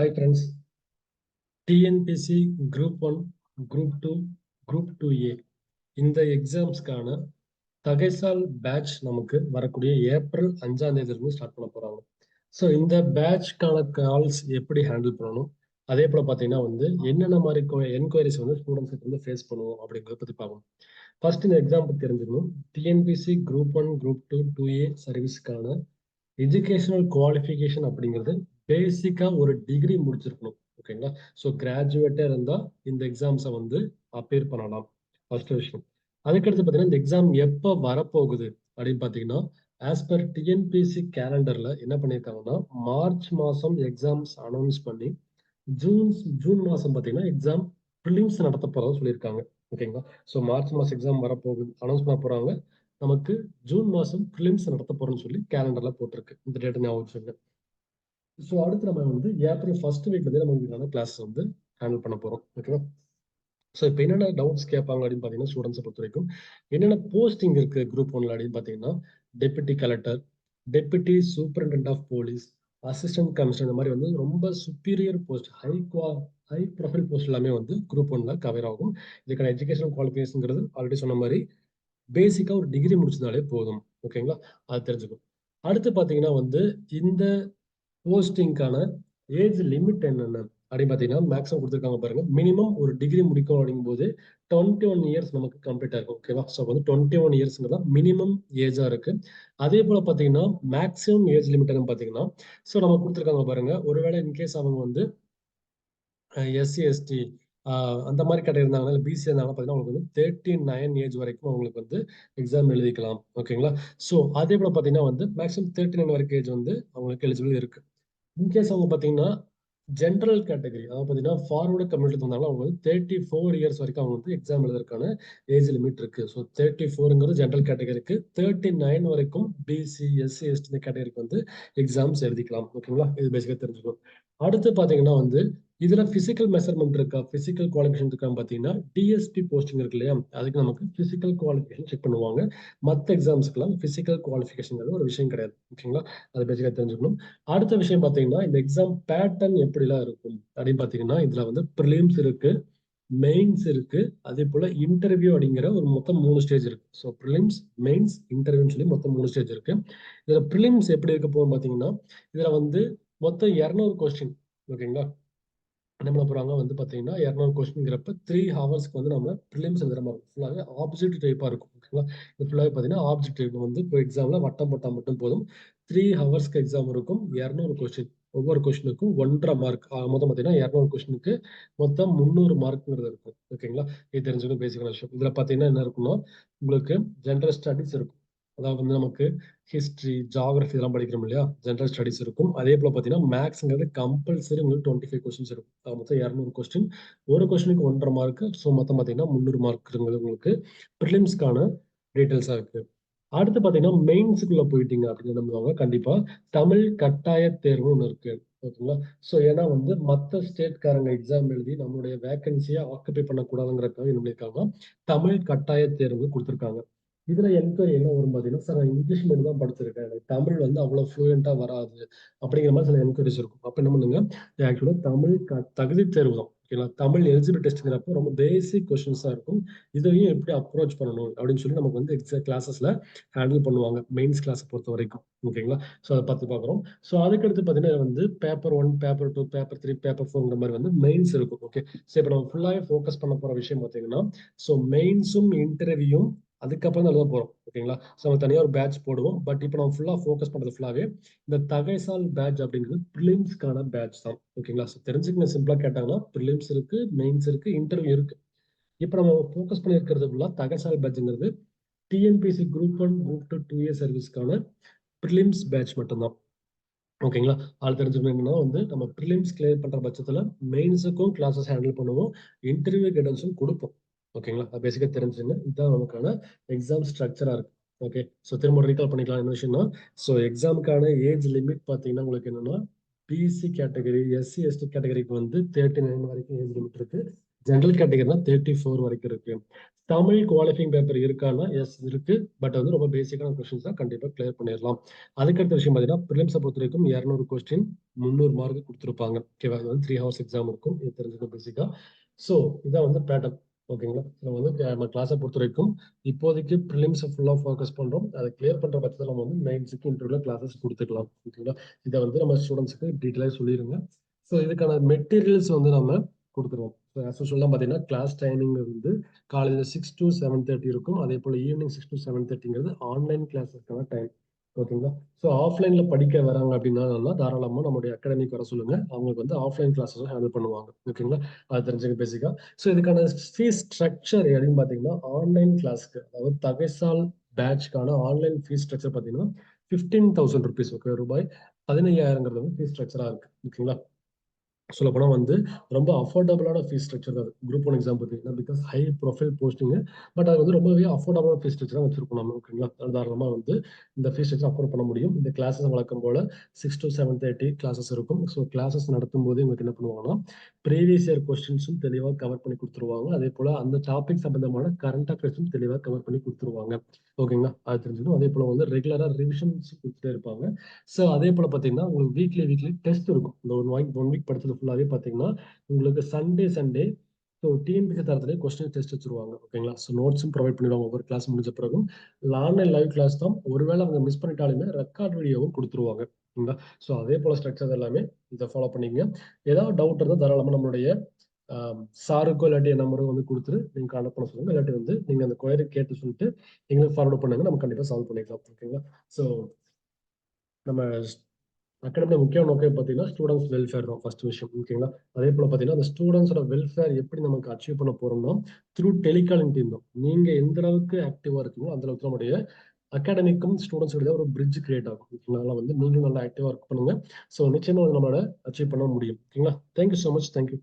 Hi friends, TNPSC group 1, group 2, group 2A இந்த எக்ஸாம்ஸ்க்கான தகைசால் batch நமக்கு வரக்கூடிய ஏப்ரல் 5ஆம் தேதியிலிருந்து ஸ்டார்ட் பண்ண போறாங்க. ஸோ இந்த பேட்ச்க்கான கால்ஸ் எப்படி ஹேண்டில் பண்ணணும், அதே போல பார்த்தீங்கன்னா என்னென்ன மாதிரி என்கொயரிஸ் ஸ்டூடெண்ட்ஸுக்கு ஃபேஸ் பண்ணுவோம் அப்படிங்கிறத பற்றி பார்க்கணும். ஃபர்ஸ்ட் இந்த எக்ஸாம் பற்றி தெரிஞ்சுக்கணும். டிஎன்பிசி குரூப் 1, குரூப் 2, 2A சர்வீஸ்க்கான எஜுகேஷனல் குவாலிஃபிகேஷன் அப்படிங்கிறது பேசிக்கா ஒரு டிகிரி முடிச்சிருக்கணும். ஓகேங்களா? ஸோ கிராஜுவேட்டா இருந்தா இந்த எக்ஸாம்ஸை அப்பியர் பண்ணலாம். ஃபர்ஸ்ட் விஷயம். அதுக்கடுத்து பார்த்தீங்கன்னா இந்த எக்ஸாம் எப்போ வரப்போகுது அப்படின்னு பார்த்தீங்கன்னா, ஆஸ் பர் டிஎன்பிசி கேலண்டர்ல என்ன பண்ணியிருக்காங்கன்னா, மார்ச் மாசம் எக்ஸாம்ஸ் அனௌன்ஸ் பண்ணி ஜூன் மாசம் பார்த்தீங்கன்னா எக்ஸாம் ப்ரிலிம்ஸ் நடத்த போறதா சொல்லியிருக்காங்க. ஓகேங்களா? ஸோ மார்ச் மாசம் எக்ஸாம் வரப்போகுது, அனௌன்ஸ் பண்ண போறாங்க. நமக்கு ஜூன் மாசம் ப்ரிலிம்ஸ் நடத்த போறோம்னு சொல்லி கேலண்டர்ல போட்டிருக்கு. இந்த டேட்டை ஞாபகம் வச்சுங்க. ஸோ அடுத்து நம்ம ஏப்ரல் ஃபர்ஸ்ட் வீக்ல நம்ம இதுக்கான கிளாஸ் ஹேண்டில் பண்ண போறோம். ஓகேவா? ஸோ இப்போ என்னென்ன டவுட்ஸ் கேட்பாங்க அப்படின்னு பார்த்தீங்கன்னா, ஸ்டூடெண்ட்ஸை பொறுத்த வரைக்கும் என்னென்ன போஸ்டிங் இருக்கு குரூப் 1 அப்படின்னு பார்த்தீங்கன்னா, deputy collector, deputy superintendent of police, assistant commissioner, இந்த மாதிரி ரொம்ப superior post, high profile post எல்லாமே குரூப் 1ல கவர் ஆகும். இதுக்கான எஜுகேஷன் குவாலிஃபிகேஷன்ங்கிறது ஆல்ரெடி சொன்ன மாதிரி பேசிக்கா ஒரு டிகிரி முடிச்சதாலே போதும். ஓகேங்களா? அது தெரிஞ்சுக்கும். அடுத்து பாத்தீங்கன்னா இந்த போஸ்டிங்கான ஏஜ் லிமிட் என்னென்ன அப்படின்னு பாத்தீங்கன்னா, மேக்ஸிமம் கொடுத்துருக்காங்க பாருங்க. மினிமம் ஒரு டிகிரி முடிக்கும் அப்படிங்கும் போது 21 இயர்ஸ் நமக்கு கம்ப்ளீட் ஆகும். ஓகேவா? ஸோ 21 இயர்ஸ்ங்கிறதா மினிமம் ஏஜா இருக்கு. அதே போல பாத்தீங்கன்னா மேக்ஸிமம் ஏஜ் லிமிட் பாத்தீங்கன்னா, ஸோ நம்ம கொடுத்துருக்காங்க பாருங்க. ஒருவேளை இன்கேஸ் அவங்க எஸ்சி எஸ்டி அந்த மாதிரி கேட்டகரி இருந்தாங்கன்னா, இல்லை பிசி இருந்தாங்கன்னா பார்த்தீங்கன்னா உங்களுக்கு 39 ஏஜ் வரைக்கும் அவங்களுக்கு எக்ஸாம் எழுதிக்கலாம். ஓகேங்களா? ஸோ அதே போல பார்த்தீங்கன்னா மேக்ஸிமம் 39 வரைக்கும் ஏஜ் அவங்களுக்கு எலிஜிபிள் இருக்கு. இன்கேஸ் அவங்க பார்த்தீங்கன்னா ஜென்ரல் கேட்டகரி, அதாவது பார்த்தீங்கன்னா ஃபார்வர்டு கம்யூனிட்டி இருந்தாலும் அவங்க 34 இயர்ஸ் வரைக்கும் அவங்க எக்ஸாம் எழுதுறதுக்கான ஏஜ் லிமிட் இருக்கு. ஸோ 34ங்கிறது ஜென்ரல் கேட்டகரிக்கு, 39 வரைக்கும் பிசி எஸ்சி எஸ்டி இந்த கேட்டகரிக்கு எக்ஸாம்ஸ் எழுதிக்கலாம். ஓகேங்களா? இது பேசிக்காக தெரிஞ்சுக்கணும். அடுத்து பார்த்தீங்கன்னா இதுல பிசிக்கல் மெஷர்மெண்ட் இருக்கா, பிசிக்கல் குவாலிஃபிகேஷன் இருக்கான்னு பார்த்தீங்கன்னா, டிஎஸ்பி போஸ்டிங் இருக்கு இல்லையா, அதுக்கு நமக்கு பிசிக்கல் குவாலிஃபிகேஷன் செக் பண்ணுவாங்க. மற்ற எக்ஸாம்ஸ்க்குலாம் பிசிக்கல் குவாலிஃபிகேஷன் ஒரு விஷயம் கிடையாது. ஓகேங்களா? அது பேசிக்காக தெரிஞ்சுக்கணும். அடுத்த விஷயம் பார்த்தீங்கன்னா, இந்த எக்ஸாம் பேட்டர்ன் எப்படிலாம் இருக்கும் அப்படின்னு பார்த்தீங்கன்னா, இதுல ப்ரிலிம்ஸ் இருக்கு, மெயின்ஸ் இருக்கு, அதே போல இன்டர்வியூ அப்படிங்கிற ஒரு மொத்தம் 3 ஸ்டேஜ் இருக்கு. ஸோ ப்ரிலிம்ஸ், மெயின்ஸ், இன்டர்வியூன்னு சொல்லி மொத்தம் 3 ஸ்டேஜ் இருக்கு. இதுல ப்ரிலிம்ஸ் எப்படி இருக்க போகும் பார்த்தீங்கன்னா, இதுல மொத்தம் 200 கொஸ்டின். ஓகேங்களா? என்ன பண்ண போறாங்க பாத்தீங்கன்னா, 200 கொஸ்டின்ங்கிறப்ப 3 ஹவர்ஸ்க்கு நம்ம ப்ரிலிம்ஸ் எழுதுற மாதிரி இருக்கும். ஃபுல்லாவே ஆப்ஜெக்டிவ் டைப்பா இருக்கும். ஓகேங்களா? இது ஃபுல்லாவே பாத்தீங்கன்னா ஆப்ஜெக்டிவ் இப்போ எக்ஸாம்ல வட்டம் போட்டா மட்டும் போதும். 3 ஹவர்ஸ்க்கு எக்ஸாம் இருக்கும். 200 கொஸ்டின், ஒவ்வொரு கொஸ்டினுக்கும் 1.5 மார்க். மொத்தம் பாத்தீங்கன்னா 200 கொஸ்டினுக்கு மொத்தம் 300 மார்க்ங்கிறது இருக்கும். ஓகேங்களா? இது தெரிஞ்சுக்கணும் பேசிக்கான விஷயம். இதுல பாத்தீங்கன்னா என்ன இருக்குன்னா, உங்களுக்கு ஜென்ரல் ஸ்டடிஸ் இருக்கும். அதாவது நமக்கு ஹிஸ்டரி, ஜியாகிரபி இதெல்லாம் படிக்கிறோம் இல்லையா, ஜென்ரல் ஸ்டடிஸ் இருக்கும். அதே போல பார்த்தீங்கன்னா மேக்ஸ்ங்கிறது கம்பல்சரி உங்களுக்கு 25 கொஸ்டின்ஸ் இருக்கும். மொத்தம் 200 கொஸ்டின், ஒரு கொஸ்டினுக்கு 1.5 மார்க். ஸோ மொத்தம் பார்த்தீங்கன்னா 300 மார்க்ங்கிறது உங்களுக்கு ப்ரிலிம்ஸ்க்கான டீட்டெயில்ஸாக இருக்கு. அடுத்து பார்த்தீங்கன்னா மெயின்ஸுக்குள்ள போயிட்டீங்க அப்படின்னு நம்புவாங்க. கண்டிப்பா தமிழ் கட்டாய தேர்வு ஒன்று இருக்கு. ஓகேங்களா? ஸோ ஏன்னா மற்ற ஸ்டேட்காரங்க எக்ஸாம் எழுதி நம்மளுடைய வேகன்சியை ஆக்குபை பண்ணக்கூடாதுங்கிறதுக்காக என்ன பண்ணியிருக்காங்க, தமிழ் கட்டாய தேர்வு கொடுத்துருக்காங்க. இதுல என்கொயரி என்ன வரும் பாத்தீங்கன்னா, சார் நான் இங்கிலீஷ் மீடியம் தான் படிச்சிருக்கேன், எனக்கு தமிழ் அவ்வளவு ஃப்ளூயண்டா வராது அப்படிங்கிற மாதிரி சில என்கொயரிஸ் இருக்கும். அப்ப என்ன பண்ணுங்க, ஆக்சுவலா தமிழ் தகுதி தேர்வு தான். ஓகேங்களா? தமிழ் எலிஜிபிள் டெஸ்ட்ங்கிறப்போ ரொம்ப பேசிக் கொஸ்டின்ஸா இருக்கும். இதையும் எப்படி அப்ரோச் பண்ணணும் அப்படின்னு சொல்லி நமக்கு எக்ஸாம் கிளாஸஸ்ல ஹேண்டில் பண்ணுவாங்க, மெயின்ஸ் கிளாஸ் பொறுத்த வரைக்கும். ஓகேங்களா? ஸோ அதை பார்த்து பார்க்குறோம். ஸோ அதுக்கடுத்து பார்த்தீங்கன்னா பேப்பர் 1, பேப்பர் 2, பேப்பர் 3, பேப்பர் 4 மாதிரி மெயின்ஸ் இருக்கும். ஓகே. ஸோ இப்போ நம்ம ஃபுல்லாகவே ஃபோக்கஸ் பண்ண போற விஷயம் பார்த்தீங்கன்னா, ஸோ மெயின்ஸும் இன்டர்வியூவும் அதுக்கப்புறம் தான் எழுத போறோம். ஓகேங்களா? ஸோ நம்ம தனியாக ஒரு பேட்ச் போடுவோம். பட் இப்போ நம்ம ஃபுல்லாக ஃபோக்கஸ் பண்ணுறது ஃபுல்லாகவே இந்த தகைசால் பேட்ச் அப்படிங்கிறது ப்ரிலிம்ஸ்க்கான பேட்ச் தான். ஓகேங்களா? ஸோ தெரிஞ்சுக்கங்க, சிம்பிளா கேட்டாங்கன்னா ப்ரிலிம்ஸ் இருக்கு, மெயின்ஸ் இருக்கு, இன்டர்வியூ இருக்கு. இப்போ நம்ம ஃபோக்கஸ் பண்ணி இருக்கிறது ஃபுல்லாக தகைசால் பேட்ச்ங்கிறது டிஎன்பிசி குரூப் 1, குரூப் 2, 2A சர்வீஸ்க்கான ப்ரிலிம்ஸ் பேட்ச் மட்டும்தான். ஓகேங்களா? அது தெரிஞ்சுக்கணும். என்னன்னா நம்ம ப்ரிலிம்ஸ் கிளியர் பண்ற பட்சத்துல மெயின்ஸுக்கும் கிளாஸஸ் ஹேண்டில் பண்ணுவோம், இன்டர்வியூ கைடன்ஸும் கொடுப்போம். ஓகேங்களா? அது பேசிக்கா தெரிஞ்சுங்க. இதுதான் நமக்கான எக்ஸாம் ஸ்ட்ரக்சரா இருக்கு. ஓகே. ஸோ திரும்ப ரீகால் பண்ணிக்கலாம். என்ன விஷயம்னா, ஸோ எக்ஸாமுக்கான ஏஜ் லிமிட் பார்த்தீங்கன்னா உங்களுக்கு என்னன்னா, பிசி கேட்டகரி, எஸ்சி எஸ்டி கேட்டகரிக்கு 39 வரைக்கும் ஏஜ் லிமிட் இருக்கு. ஜென்ரல் கேட்டகரினா 34 வரைக்கும் இருக்கு. தமிழ் குவாலிஃபைங் பேப்பர் இருக்கான்னா எஸ் இருக்கு. பட் வந்து ரொம்ப பேசிக்கான கொஸ்டின்ஸ் தான், கண்டிப்பா கிளியர் பண்ணிடலாம். அதுக்கடுத்த விஷயம் பார்த்தீங்கன்னா ப்ரிலிம்ஸை பொறுத்த வரைக்கும் 200 கொஸ்டின் 300 மார்க் கொடுத்துருப்பாங்க. ஓகேவா? இது வந்து 3 ஹவர்ஸ் எக்ஸாம் இருக்கும். இது தெரிஞ்சுக்க பேசிக்கா. ஸோ இதான் வந்து பேட்டர்ன். ஓகேங்களா? நம்ம வந்து நம்ம கிளாஸை பொறுத்த வரைக்கும் இப்போதைக்கு ப்ரிலிம்ஸை ஃபுல்லாக ஃபோக்கஸ் பண்ணுறோம். அதை கிளியர் பண்ணுற பட்சத்தில் நம்ம வந்து மெயின்ஸுக்கு இன்டர்வியூல கிளாஸஸ் கொடுத்துக்கலாம். ஓகேங்களா? இதை வந்து நம்ம ஸ்டூடெண்ட்ஸுக்கு டீட்டெயிலாக சொல்லிடுங்க. ஸோ இதுக்கான மெட்டீரியல்ஸ் வந்து நம்ம கொடுத்துருவோம். ஸோ சொல்லலாம் பார்த்தீங்கன்னா கிளாஸ் டைமிங் வந்து காலையில் 6 to 7:30 இருக்கும். அதே போல் ஈவினிங் 6 to 7:30ங்கிறது ஆன்லைன் கிளாஸஸ்க்கான டைம். ஓகேங்களா? ஸோ ஆஃப்லைனில் படிக்க வராங்க அப்படின்னா தாராளமாக நம்மளுடைய அகாடமிக்கு வர சொல்லுங்க. அவங்களுக்கு வந்து ஆஃப்லைன் கிளாஸஸும் ஹேண்டில் பண்ணுவாங்க. ஓகேங்களா? அது தெரிஞ்சுக்க பேசிக்கா. ஸோ இதுக்கான ஃபீஸ் ஸ்ட்ரக்சர் எப்படின்னு பார்த்தீங்கன்னா ஆன்லைன் கிளாஸ்க்கு, அதாவது தகைசால் பேட்ச்க்கான ஆன்லைன் ஃபீஸ் ஸ்ட்ரக்சர் பார்த்தீங்கன்னா 15,000 rupees. ஓகே, ரூபாய் 15,000ங்கிறது வந்து ஃபீஸ் ஸ்ட்ரக்சராக இருக்கு. ஓகேங்களா? சொல்ல போனால் வந்து ரொம்ப அஃபோர்டபுளான ஃபீஸ் ஸ்ட்ரக்சர் தான் குரூப் 1 எக்ஸாம் பார்த்தீங்கன்னா, because high profile posting. But அது வந்து ரொம்பவே அஃபோர்டபுளான ஃபீஸ் ஸ்ட்ரக்சராக வச்சிருக்கோம் நம்ம. ஓகேங்களா? தாராளமாக வந்து இந்த ஃபீஸ் ஸ்ட்ரக்சர் அஃபோர்ட் பண்ண முடியும். இந்த கிளாஸஸ் வழக்கம் போல 6 to 7:30 கிளாஸஸ் இருக்கும். ஸோ கிளாஸஸ் நடத்தும் போது உங்களுக்கு என்ன பண்ணுவாங்கன்னா ப்ரீவியஸ் இயர் கொஸ்டின்ஸும் தெளிவாக கவர் பண்ணி கொடுத்துருவாங்க. அதே போல அந்த டாபிக் சம்பந்தமான கரண்ட் அஃபேர்ஸும் தெளிவாக கவர் பண்ணி கொடுத்துருவாங்க. ஓகேங்களா? அது தெரிஞ்சுக்கணும். அதே போல வந்து ரெகுலராக ரிவிஷன்ஸ் கொடுத்துட்டே இருப்பாங்க. ஸோ அதே போல பார்த்தீங்கன்னா உங்களுக்கு வீக்லி டெஸ்ட் இருக்கும். இந்த ஒன் வீக் படிச்சது ஃபுல்லாகவே பார்த்தீங்கன்னா உங்களுக்கு சண்டே ஸோ டிஎன்பிசி தரத்திலே கொஸ்டின் டெஸ்ட் வச்சிருவாங்க. ஓகேங்களா? ஸோ நோட்ஸும் ப்ரொவைட் பண்ணிடுவாங்க ஒவ்வொரு கிளாஸ் முடிஞ்ச பிறகும். ஆன்லைன் லைவ் கிளாஸ் தான். ஒருவேளை அவங்க மிஸ் பண்ணிட்டாலுமே ரெக்கார்ட் வீடியோவும் கொடுத்துருவாங்க. ஓகேங்களா? ஸோ அதே போல ஸ்ட்ரக்சர் எல்லாமே இதை ஃபாலோ பண்ணிங்க. ஏதாவது டவுட் இருந்தால் தாராளமாக நம்மளுடைய சாருக்கோ இல்லாட்டி என் நம்பரும் வந்து கொடுத்துட்டு நீங்கள் கான்டாக்ட் பண்ண சொல்லுங்க. இல்லாட்டி வந்து நீங்கள் அந்த கொயரி கேட்டு சொல்லிட்டு எங்களுக்கு ஃபார்வர்ட் பண்ணுங்க. நம்ம கண்டிப்பாக சால்வ் பண்ணிக்கலாம். ஓகேங்களா? ஸோ நம்ம அகாடமி முக்கிய நோக்கம் பார்த்தீங்கன்னா ஸ்டூடெண்ட்ஸ் வெல்ஃபேர் தான் ஃபர்ஸ்ட் விஷயம். ஓகேங்களா? அதே போல பார்த்தீங்கன்னா அந்த ஸ்டூடெண்ட்ஸோட வெல்ஃபேர் எப்படி நமக்கு அச்சீவ் பண்ண போறோம்னா த்ரூ டெலிகாலிங் டீம் தான். நீங்க எந்த அளவுக்கு ஆக்டிவா இருக்கீங்களோ அந்த அளவுக்கு நம்முடைய அகாடமிக்கும் ஸ்டூடெண்ட்ஸ் இடையே ஒரு பிரிட்ஜ் கிரியேட் ஆகும். அதனால வந்து நீங்களும் நல்லா ஆக்டிவா ஒர்க் பண்ணுங்க. ஸோ நிச்சயமா வந்து நம்மளால அச்சீவ் பண்ண முடியும். ஓகேங்களா? Thank you so much. தேங்க்யூ.